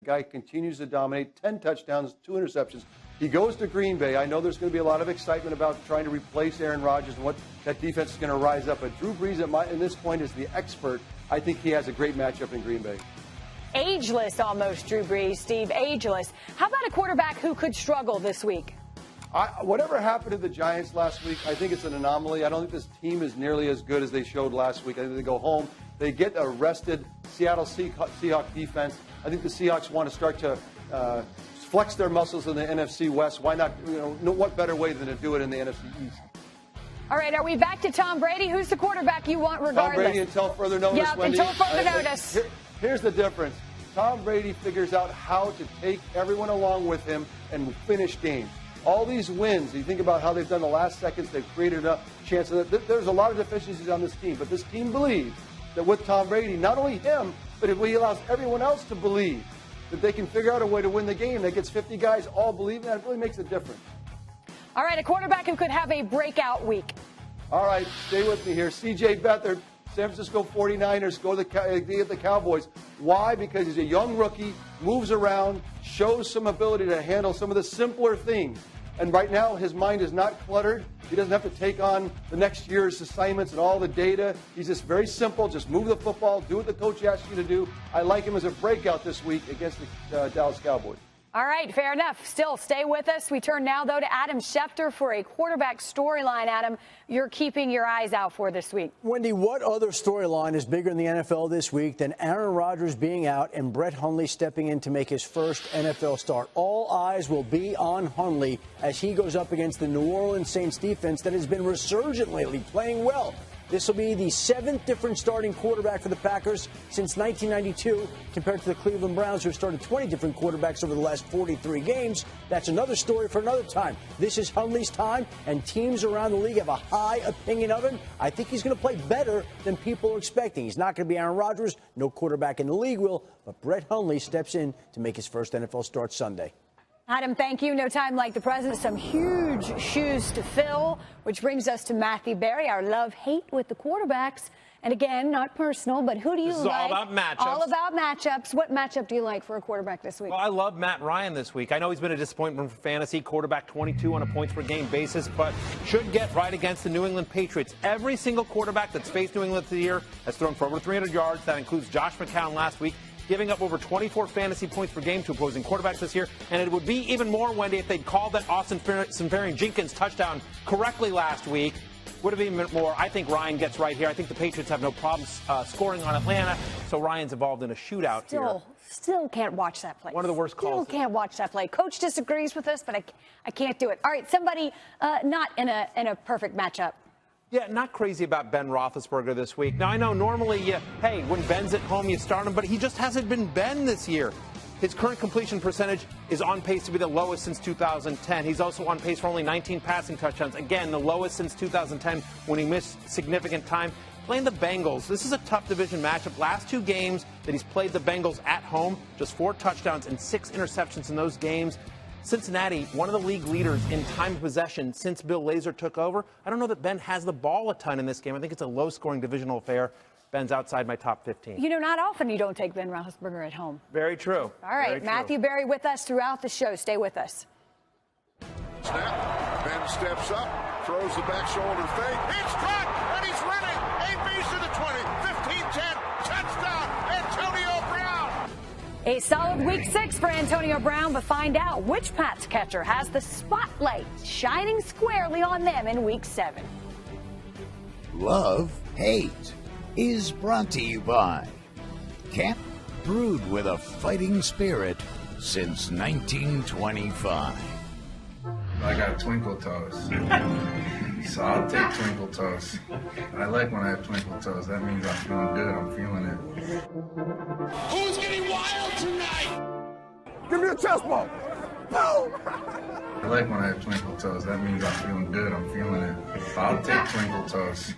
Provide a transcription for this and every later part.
guy continues to dominate, 10 touchdowns, 2 interceptions. He goes to Green Bay. I know there's going to be a lot of excitement about trying to replace Aaron Rodgers and what that defense is going to rise up. But Drew Brees, at this point, is the expert. I think he has a great matchup in Green Bay. Ageless almost, Drew Brees, Steve, ageless. How about a quarterback who could struggle this week? Whatever happened to the Giants last week, I think it's an anomaly. I don't think this team is nearly as good as they showed last week. I think they go home. They get a rested Seattle Seahawks defense. I think the Seahawks want to start to flex their muscles in the NFC West. Why not? What better way than to do it in the NFC East? All right, are we back to Tom Brady? Who's the quarterback you want regardless? Tom Brady until further notice, Yeah, Wendy. until further notice. Here's the difference. Tom Brady figures out how to take everyone along with him and finish games. All these wins, you think about how they've done the last seconds, they've created a chance. There's a lot of deficiencies on this team, but this team believes that with Tom Brady, not only him, but if he allows everyone else to believe that they can figure out a way to win the game that gets 50 guys all believing that, it really makes a difference. All right, a quarterback who could have a breakout week. All right, stay with me here. C.J. Beathard, San Francisco 49ers, go to the Cowboys. Why? Because he's a young rookie, moves around, shows some ability to handle some of the simpler things. And right now, his mind is not cluttered. He doesn't have to take on the next year's assignments and all the data. He's just very simple. Just move the football, do what the coach asks you to do. I like him as a breakout this week against the Dallas Cowboys. All right, fair enough. Still, stay with us. We turn now, though, to Adam Schefter for a quarterback storyline. Adam, you're keeping your eyes out for this week. Wendy, what other storyline is bigger in the NFL this week than Aaron Rodgers being out and Brett Hundley stepping in to make his first NFL start? All eyes will be on Hundley as he goes up against the New Orleans Saints defense that has been resurgent lately, playing well. This will be the 7th different starting quarterback for the Packers since 1992, compared to the Cleveland Browns, who have started 20 different quarterbacks over the last 43 games. That's another story for another time. This is Hundley's time, and teams around the league have a high opinion of him. I think he's going to play better than people are expecting. He's not going to be Aaron Rodgers. No quarterback in the league will, but Brett Hundley steps in to make his first NFL start Sunday. Adam, thank you. No time like the present. Some huge shoes to fill, which brings us to Matthew Berry, our love-hate with the quarterbacks. And again, not personal, but who do you like? This is all about matchups. All about matchups. What matchup do you like for a quarterback this week? Well, I love Matt Ryan this week. I know he's been a disappointment for fantasy, quarterback 22 on a points-per-game basis, but should get right against the New England Patriots. Every single quarterback that's faced New England this year has thrown for over 300 yards. That includes Josh McCown last week, giving up over 24 fantasy points per game to opposing quarterbacks this year. And it would be even more, Wendy, if they'd called that Austin Seferian-Jenkins touchdown correctly last week. Would have been more. I think Ryan gets right here. I think the Patriots have no problems scoring on Atlanta, so Ryan's involved in a shootout here. Still can't watch that play. One of the worst calls. Still can't watch that play. Coach disagrees with us, but I can't do it. All right, somebody not in a perfect matchup. Yeah, not crazy about Ben Roethlisberger this week. Now, I know normally, hey, when Ben's at home, you start him, but he just hasn't been Ben this year. His current completion percentage is on pace to be the lowest since 2010. He's also on pace for only 19 passing touchdowns. Again, the lowest since 2010 when he missed significant time. Playing the Bengals, this is a tough division matchup. Last 2 games that he's played the Bengals at home, just 4 touchdowns and 6 interceptions in those games. Cincinnati, one of the league leaders in time of possession since Bill Lazor took over. I don't know that Ben has the ball a ton in this game. I think it's a low-scoring divisional affair. Ben's outside my top 15. You know, not often you don't take Ben Roethlisberger at home. Very true. All right, Matthew Berry with us throughout the show. Stay with us. Snap. Ben steps up, throws the back shoulder fake. It's caught, and he's running. AB's to the 20, 15-10, touchdown, Antonio Brown. A solid week 6 for Antonio Brown, but find out which Pats catcher has the spotlight shining squarely on them in week 7. Love, Hate is brought to you by Camp, brewed with a fighting spirit since 1925. I got twinkle toes, so I'll take twinkle toes. I like when I have twinkle toes. That means I'm feeling good. I'm feeling it. Who's getting wild tonight? Give me a chest bump. Boom! I like when I have twinkle toes. That means I'm feeling good. I'm feeling it. I'll take twinkle toes.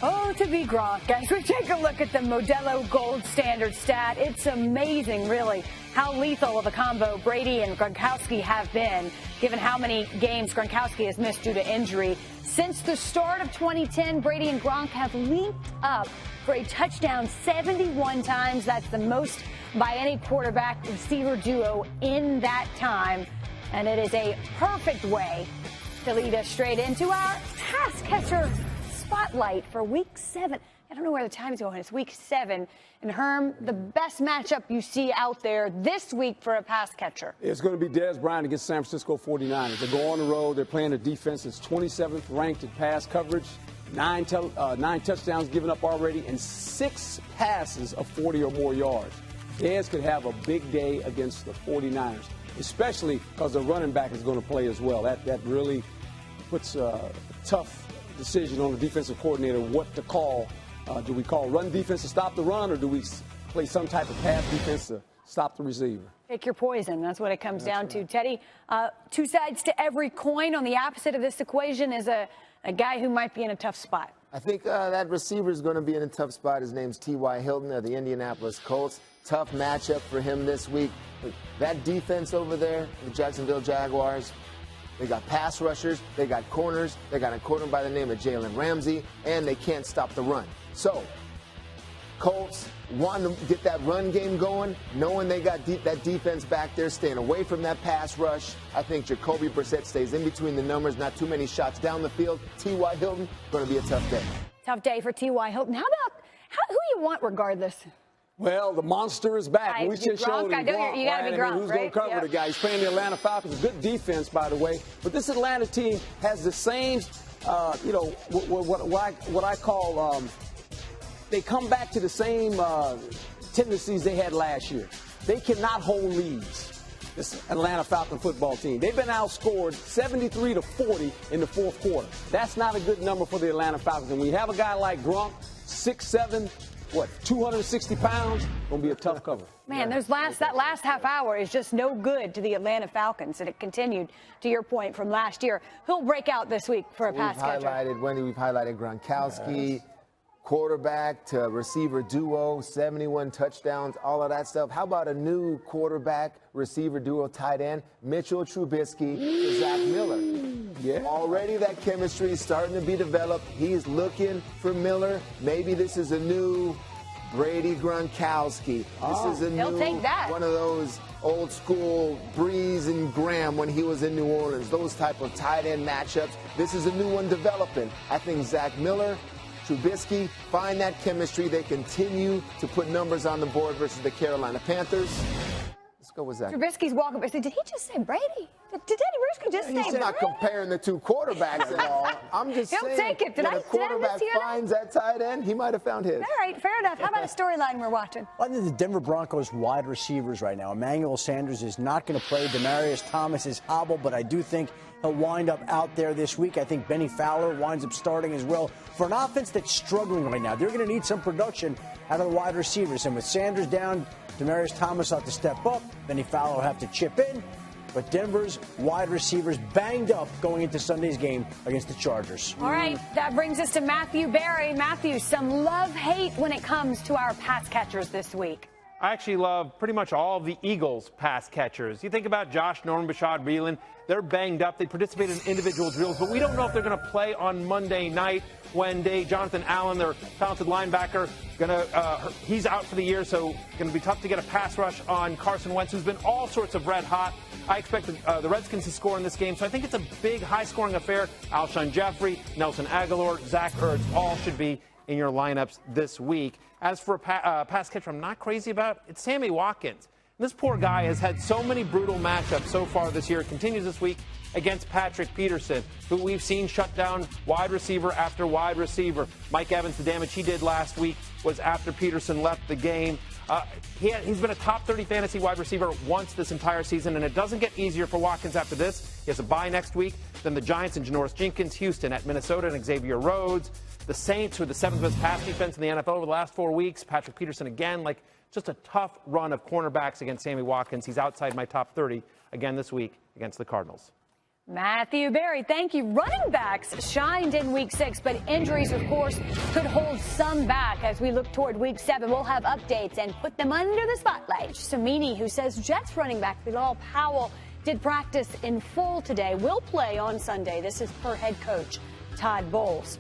Oh, to be Gronk. As we take a look at the Modelo Gold Standard stat, it's amazing, really, how lethal of a combo Brady and Gronkowski have been, given how many games Gronkowski has missed due to injury. Since the start of 2010, Brady and Gronk have linked up for a touchdown 71 times. That's the most by any quarterback receiver duo in that time. And it is a perfect way to lead us straight into our pass catcher spotlight for week 7. I don't know where the time's going. It's week 7. And Herm, the best matchup you see out there this week for a pass catcher? It's going to be Dez Bryant against San Francisco 49ers. They go on the road. They're playing a defense that's 27th ranked in pass coverage, 9 touchdowns given up already, and 6 passes of 40 or more yards. Dez could have a big day against the 49ers, especially because the running back is going to play as well. That really puts a tough decision on the defensive coordinator what to call. Do we call run defense to stop the run, or do we play some type of pass defense to stop the receiver? Pick your poison. That's what it comes down to. Teddy, 2 sides to every coin. On the opposite of this equation is a guy who might be in a tough spot. I think that receiver is going to be in a tough spot. His name's T.Y. Hilton of the Indianapolis Colts. Tough matchup for him this week. That defense over there, the Jacksonville Jaguars, they got pass rushers, they got corners, they got a corner by the name of Jalen Ramsey, and they can't stop the run. So, Colts want to get that run game going, knowing they got that defense back there, staying away from that pass rush. I think Jacoby Brissett stays in between the numbers, not too many shots down the field. T.Y. Hilton, going to be a tough day. Tough day for T.Y. Hilton. How about who you want regardless? Well, the monster is back. Right, We just showed him Gronk, you gotta be Gronk, who's going right? to cover the guy. He's playing the Atlanta Falcons. Good defense, by the way. But this Atlanta team has the same, what I call, they come back to the same tendencies they had last year. They cannot hold leads, this Atlanta Falcon football team. They've been outscored 73-40 in the 4th quarter. That's not a good number for the Atlanta Falcons. And when you have a guy like Gronk, 6'7", 260 pounds, gonna be a tough cover. Man, that last half hour is just no good to the Atlanta Falcons, and it continued, to your point, from last year. Who'll break out this week for a pass catcher? We've highlighted Gronkowski. Yes. Quarterback to receiver duo, 71 touchdowns, all of that stuff. How about a new quarterback, receiver duo, tight end, Mitchell Trubisky to Zach Miller? Yeah. Already that chemistry is starting to be developed. He's looking for Miller. Maybe this is a new Brady Gronkowski. This is a new one of those old school Breeze and Graham when he was in New Orleans. Those type of tight end matchups. This is a new one developing. I think Zach Miller, Trubisky find that chemistry. They continue to put numbers on the board versus the Carolina Panthers. Let's go with Zach. Trubisky's walking. Did he just say Brady? Did Teddy Bruschi just say Brady? He's not comparing the 2 quarterbacks at all. I'm just saying. He'll take it. Did when a quarterback finds that tight end, he might have found his. All right, fair enough. How about a storyline we're watching? I think the Denver Broncos wide receivers right now. Emmanuel Sanders is not going to play. Demaryius Thomas is hobbled, but I do think he'll wind up out there this week. I think Benny Fowler winds up starting as well. For an offense that's struggling right now, they're going to need some production out of the wide receivers. And with Sanders down, Demaryius Thomas will have to step up. Benny Fowler will have to chip in. But Denver's wide receivers banged up going into Sunday's game against the Chargers. All right, that brings us to Matthew Berry. Matthew, some love-hate when it comes to our pass catchers this week. I actually love pretty much all of the Eagles' pass catchers. You think about Josh Norman, Bashad Breeland. They're banged up. They participate in individual drills, but we don't know if they're going to play on Monday night when Jonathan Allen, their talented linebacker, he's out for the year, so going to be tough to get a pass rush on Carson Wentz, who's been all sorts of red hot. I expect the Redskins to score in this game, so I think it's a big, high-scoring affair. Alshon Jeffrey, Nelson Aguilar, Zach Ertz, all should be in your lineups this week. As for a pass catcher I'm not crazy about, it's Sammy Watkins. This poor guy has had so many brutal matchups so far this year. It continues this week against Patrick Peterson, who we've seen shut down wide receiver after wide receiver. Mike Evans, the damage he did last week was after Peterson left the game. He's been a top 30 fantasy wide receiver once this entire season, and it doesn't get easier for Watkins after this. He has a bye next week. Then the Giants and Janoris Jenkins, Houston at Minnesota and Xavier Rhodes. The Saints, who are the 7th best pass defense in the NFL over the last 4 weeks. Patrick Peterson again. Just a tough run of cornerbacks against Sammy Watkins. He's outside my top 30 again this week against the Cardinals. Matthew Berry, thank you. Running backs shined in Week 6, but injuries, of course, could hold some back as we look toward Week 7. We'll have updates and put them under the spotlight. Samini, who says Jets running back Bilal Powell did practice in full today, will play on Sunday. This is per head coach Todd Bowles.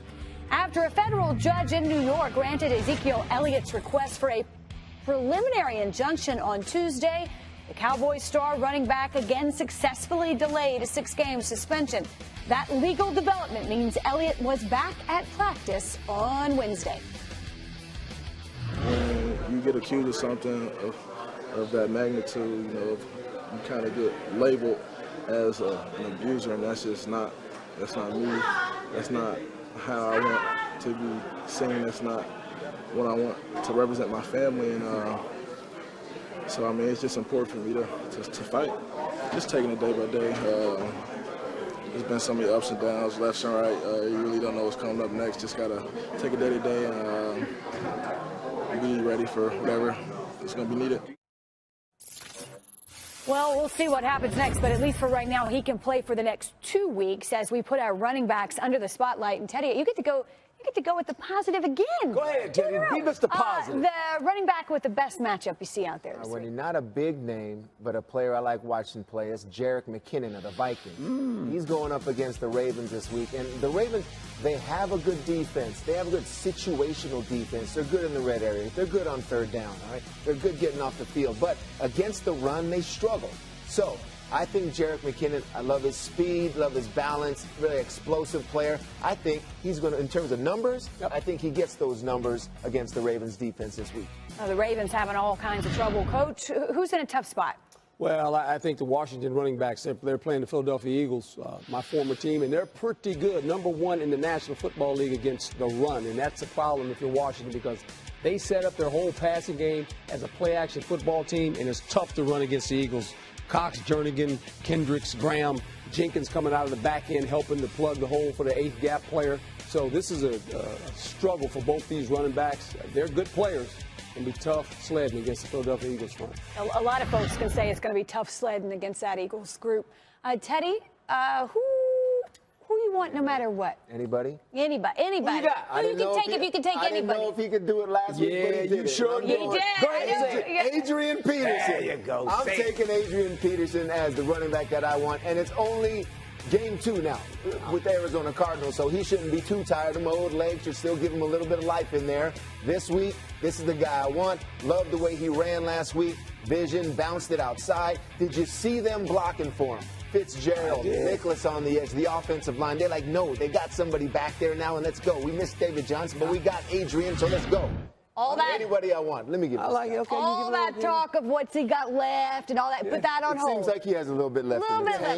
After a federal judge in New York granted Ezekiel Elliott's request for a preliminary injunction on Tuesday, the Cowboys star running back again successfully delayed a 6-game suspension. That legal development means Elliott was back at practice on Wednesday. When you get accused of something of that magnitude, you kind of get labeled as an abuser, and that's not me. That's not how I want to be seen. That's not what I want to represent my family. And so, I mean, it's just important for me to fight. Just taking it day by day. There's been so many ups and downs, left and right. You really don't know what's coming up next. Just got to take it day to day and be ready for whatever is going to be needed. Well, we'll see what happens next, but at least for right now, he can play for the next 2 weeks as we put our running backs under the spotlight. And Teddy, you get to go with the positive again. Go ahead, Teddy. Give us the positive. The running back with the best matchup you see out there this week. Not a big name, but a player I like watching play is Jerick McKinnon of the Vikings. He's going up against the Ravens this week. And the Ravens, they have a good defense. They have a good situational defense. They're good in the red area. They're good on third down, all right? They're good getting off the field. But against the run, they struggle. So I think Jerick McKinnon, I love his speed, love his balance, really explosive player. I think he's going to, in terms of numbers, I think he gets those numbers against the Ravens defense this week. The Ravens having all kinds of trouble. Coach, who's in a tough spot? Well, I think the Washington running backs, they're playing the Philadelphia Eagles, my former team, and they're pretty good. Number 1 in the National Football League against the run, and that's a problem if you're Washington because they set up their whole passing game as a play-action football team, and it's tough to run against the Eagles. Cox, Jernigan, Kendricks, Graham, Jenkins coming out of the back end helping to plug the hole for the 8th gap player. So this is a struggle for both these running backs. They're good players. It's going to be tough sledding against the Philadelphia Eagles front. A lot of folks can say it's going to be tough sledding against that Eagles group. Teddy, who do you want no matter what? Anybody? Anybody. Who you got? Who you can take if you can take anybody. I didn't know if he could do it last week, but he did. You sure did. Go ahead, Adrian Peterson. There you go. I'm taking Adrian Peterson as the running back that I want, and it's only game 2 now with the Arizona Cardinals, so he shouldn't be too tired. The old legs should still give him a little bit of life in there. This week, this is the guy I want. Love the way he ran last week. Vision, bounced it outside. Did you see them blocking for him? Fitzgerald, Nicholas on the edge, the offensive line. They're like, no, they got somebody back there now, and let's go. We missed David Johnson, but we got Adrian, so let's go. Anybody I want. Let me give it. Okay, all that talk of what's he got left and all that, put that on hold. Seems like he has a little bit left.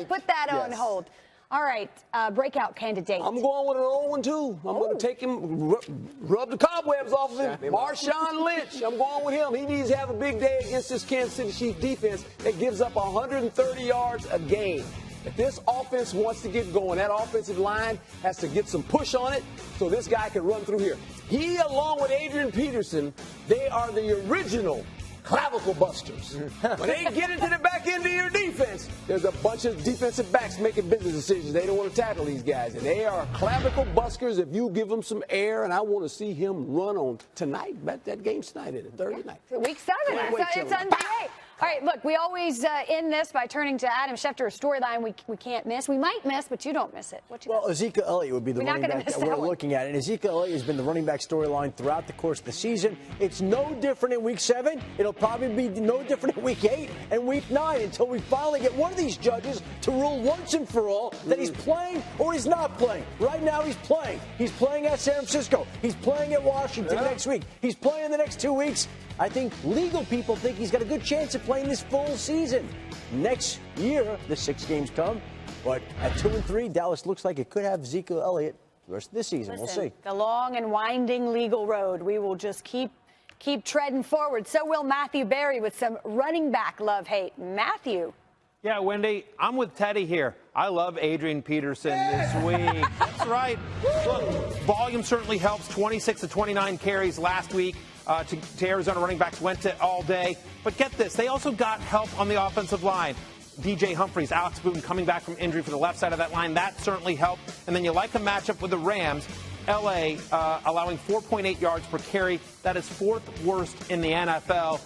Put that on hold. All right, breakout candidate. I'm going with an old one, too. I'm going to take him, rub the cobwebs off of him. Marshawn Lynch. I'm going with him. He needs to have a big day against this Kansas City Chiefs defense that gives up 130 yards a game. If this offense wants to get going, that offensive line has to get some push on it so this guy can run through here. He, along with Adrian Peterson, they are the original clavicle busters. When they get into the back end of your defense, there's a bunch of defensive backs making business decisions. They don't want to tackle these guys, and they are clavicle busters if you give them some air, and I want to see him run on tonight. That game's tonight, isn't it? Thursday night. Week 7. It's NBA. All right, look, we always end this by turning to Adam Schefter, a storyline we can't miss. We might miss, but you don't miss it. Ezekiel Elliott would be the running back that we're looking at. And Ezekiel Elliott has been the running back storyline throughout the course of the season. It's no different in Week 7. It'll probably be no different in Week 8 and Week 9 until we finally get one of these judges to rule once and for all that he's playing or he's not playing. Right now he's playing. He's playing at San Francisco. He's playing at Washington next week. He's playing the next 2 weeks. I think legal people think he's got a good chance of playing this full season. Next year, the 6 games come. But at 2-3, Dallas looks like it could have Ezekiel Elliott the rest of this season. We'll see. The long and winding legal road. We will just keep treading forward. So will Matthew Berry with some running back love-hate. Matthew. Yeah, Wendy, I'm with Teddy here. I love Adrian Peterson this week. That's right. Look, volume certainly helps. 26 to 29 carries last week. To Arizona running backs went to all day. But get this, they also got help on the offensive line. DJ Humphries, Alex Boone coming back from injury for the left side of that line. That certainly helped. And then you like a matchup with the Rams. L.A. Allowing 4.8 yards per carry. That is 4th worst in the NFL.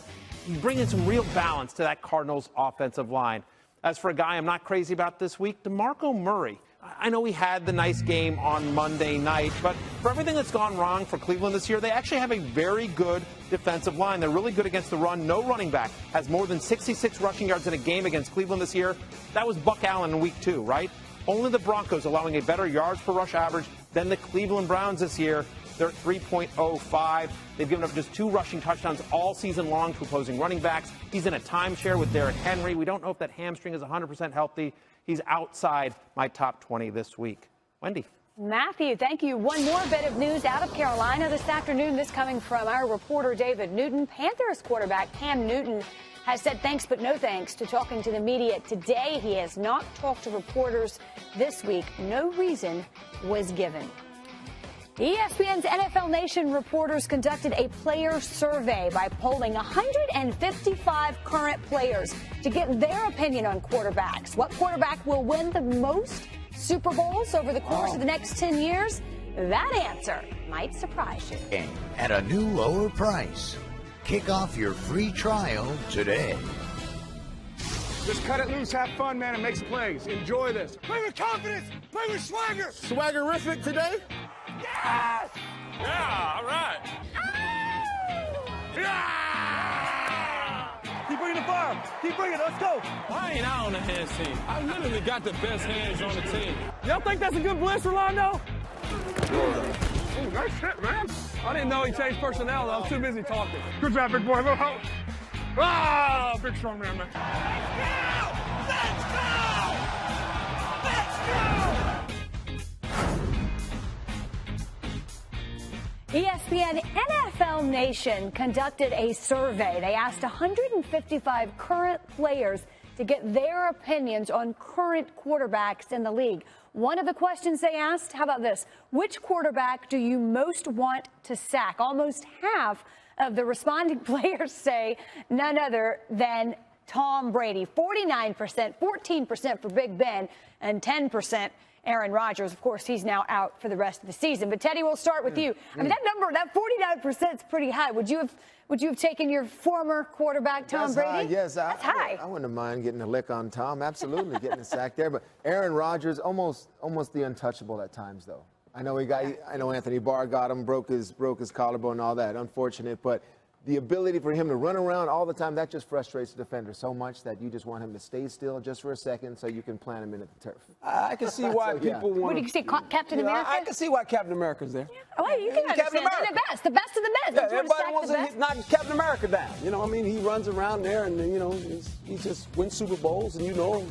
You bring in some real balance to that Cardinals offensive line. As for a guy I'm not crazy about this week, DeMarco Murray. I know he had the nice game on Monday night, but for everything that's gone wrong for Cleveland this year, they actually have a very good defensive line. They're really good against the run. No running back has more than 66 rushing yards in a game against Cleveland this year. That was Buck Allen in week 2, right? Only the Broncos allowing a better yards per rush average than the Cleveland Browns this year. They're at 3.05. They've given up just 2 rushing touchdowns all season long to opposing running backs. He's in a timeshare with Derrick Henry. We don't know if that hamstring is 100% healthy. He's outside my top 20 this week. Wendy. Matthew, thank you. One more bit of news out of Carolina this afternoon. This coming from our reporter, David Newton. Panthers quarterback Cam Newton has said thanks but no thanks to talking to the media today. He has not talked to reporters this week. No reason was given. ESPN's NFL Nation reporters conducted a player survey by polling 155 current players to get their opinion on quarterbacks. What quarterback will win the most Super Bowls over the course of the next 10 years? That answer might surprise you. At a new lower price. Kick off your free trial today. Just cut it loose, have fun, man, and make some plays. Enjoy this. Play with confidence. Play with swagger. Swaggerific today? Yes! Yeah, all right. Yeah! Keep bringing the fire. Keep bringing it. Let's go. I ain't out on the hands team. I literally got the best hands on the team. Y'all think that's a good blitz, Rolando? Ooh, nice hit, man. I didn't know he changed personnel. I was too busy talking. Good job, big boy. Little help. Ah, big strong man, man. Let's go! Let's go! ESPN NFL Nation conducted a survey. They asked 155 current players to get their opinions on current quarterbacks in the league. One of the questions they asked, how about this? Which quarterback do you most want to sack? Almost half of the responding players say none other than Tom Brady. 49%, 14% for Big Ben, and 10% Aaron Rodgers. Of course, he's now out for the rest of the season. But Teddy, we'll start with you. I mean, that number, that 49% is pretty high. Would you have taken your former quarterback, Tom Brady? High, yes, that's high. I wouldn't mind getting a lick on Tom. Absolutely, getting a sack there. But Aaron Rodgers, almost the untouchable at times, though. I know Anthony Barr got him, broke his collarbone and all that. Unfortunate, but the ability for him to run around all the time, that just frustrates the defender so much that you just want him to stay still just for a second so you can plant him into the turf. I can see why people want. What did you say, Captain America? I can see why Captain America's there. Yeah. Oh, you can understand. The best of the best. Yeah, everybody wants to knock Captain America down. You know, I mean, he runs around there and, you know, he just wins Super Bowls, and you know.